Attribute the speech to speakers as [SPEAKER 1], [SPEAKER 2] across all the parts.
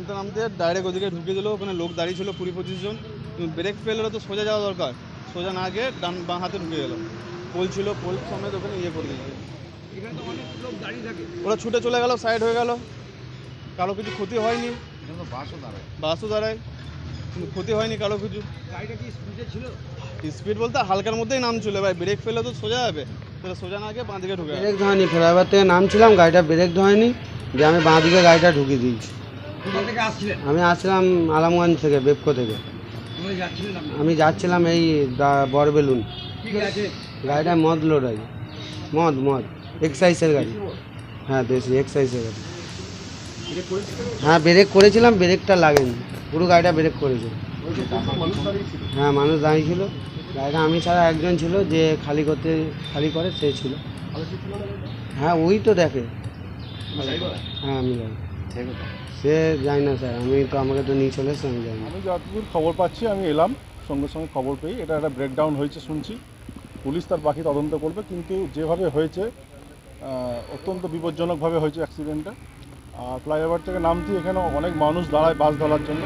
[SPEAKER 1] নামতে নামতে ডাইরেক্ট ওদিকে ঢুকে দিল। ওখানে লোক দাঁড়িয়ে ছিল 20-25 জন। ব্রেক ফেল হলে তো সোজা যাওয়া দরকার, সোজা না গিয়ে ডান বাঁ হাতে ঢুকে গেল। পোল ছিল, পোল সমেত ওখানে ইয়ে করে দিল।
[SPEAKER 2] এখানে তো অনেক লোক দাঁড়িয়ে থাকে।
[SPEAKER 1] ওরা ছুটে চলে গেল, সাইড হয়ে গেল। কারো কিছু ক্ষতি হয়নি,
[SPEAKER 2] এখানে তো
[SPEAKER 1] বাসও দাঁড়ায়, কিন্তু ক্ষতি হয়নি কারো কিছু।
[SPEAKER 2] গাড়িটা কি স্পিডে ছিল?
[SPEAKER 1] স্পিড বলতে হালকার মধ্যেই নাম ছিল ভাই, ব্রেক ফেলে তো সোজা যাবে, তাহলে সোজা না গিয়ে বাঁ দিকে ঢুকে গেল।
[SPEAKER 3] ব্রেক ধরেনি, ফ্লাইওভার থেকে নামছিলাম, গাড়িটা ব্রেক ধরেনি, দিয়ে আমি বাঁ দিকে গাড়িটা ঢুকিয়ে দিয়েছি।
[SPEAKER 2] কোথা থেকে আসছিলেন?
[SPEAKER 3] আমি আসছিলাম আলমগঞ্জ থেকে, বেপকো থেকে।
[SPEAKER 2] কোথায় যাচ্ছিলেন আপনি?
[SPEAKER 3] আমি যাচ্ছিলাম এই বড়বেলুন।
[SPEAKER 2] কি আছে?
[SPEAKER 3] গাড়িটা মদ লোড আছে, মদ এক্সাইজের গাড়ি। হ্যাঁ দেশি এক্সাইজের গাড়ি।
[SPEAKER 2] এটা পরিষ্কার
[SPEAKER 3] হ্যাঁ ব্রেক করেছিলাম, ব্রেকটা লাগেনি, পুরো গাড়িটা ব্রেক করেছে। হ্যাঁ মানুষ দাঁড়িয়ে ছিল, গাড়িটা আমি ছাড়া একজন ছিল যে খালি করে সে ছিল। হ্যাঁ ওই তো দেখে। হ্যাঁ আমি যাই, সে যাই না স্যার, আমি তো আমাকে তো নিয়ে চলে এসছে, আমি যাই না।
[SPEAKER 4] আমি যতদূর খবর পাচ্ছি আমি এলাম, সঙ্গে সঙ্গে খবর পেয়ে এটা একটা ব্রেকডাউন হয়েছে শুনছি। পুলিশ তার বাকি তদন্ত করবে, কিন্তু যেভাবে হয়েছে অত্যন্ত বিপজ্জনকভাবে হয়েছে অ্যাক্সিডেন্টটা। আর ফ্লাইওভার থেকে নামতে এখানে অনেক মানুষ দাঁড়ায় বাস ধরার জন্য,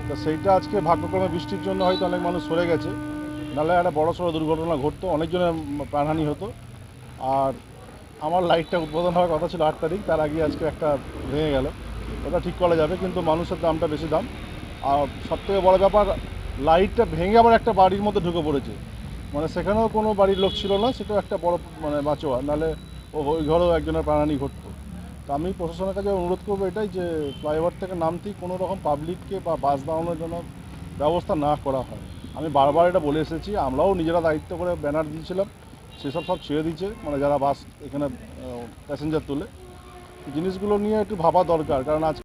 [SPEAKER 4] তো সেইটা আজকে ভাগ্যক্রমে বৃষ্টির জন্য হয়তো অনেক মানুষ সরে গেছে, নাহলে একটা বড়সড় দুর্ঘটনা ঘটতো, অনেকজনের প্রাণহানি হতো। আর আমার লাইটটা উদ্বোধন হওয়ার কথা ছিল 8 তারিখ, তার আগে আজকে একটা ভেঙে গেল। ওটা ঠিক করা যাবে, কিন্তু মানুষের দামটা বেশি দাম। আর সবথেকে বড় ব্যাপার, লাইটটা ভেঙে আবার একটা বাড়ির মধ্যে ঢুকে পড়েছে, মানে সেখানেও কোনো বাড়ির লোক ছিল না, সেটাও একটা বড় মানে বাঁচোয়া, নাহলে ওই ঘরেও একজনের প্রাণহানি ঘটতো। তো আমি প্রশাসনের কাছে অনুরোধ করবো এটাই, যে ফ্লাইওভার থেকে নামতেই কোনো রকম পাবলিককে বা বাস দাঁড়ানোর জন্য ব্যবস্থা না করা হয়। আমি বারবার এটা বলে এসেছি, আমরাও নিজেরা দায়িত্ব করে ব্যানার দিয়েছিলাম, সেসব ছেড়ে দিয়েছে, মানে যারা বাস এখানে প্যাসেঞ্জার তোলে। জিনিসগুলো নিয়ে একটু ভাবা দরকার, কারণ আজ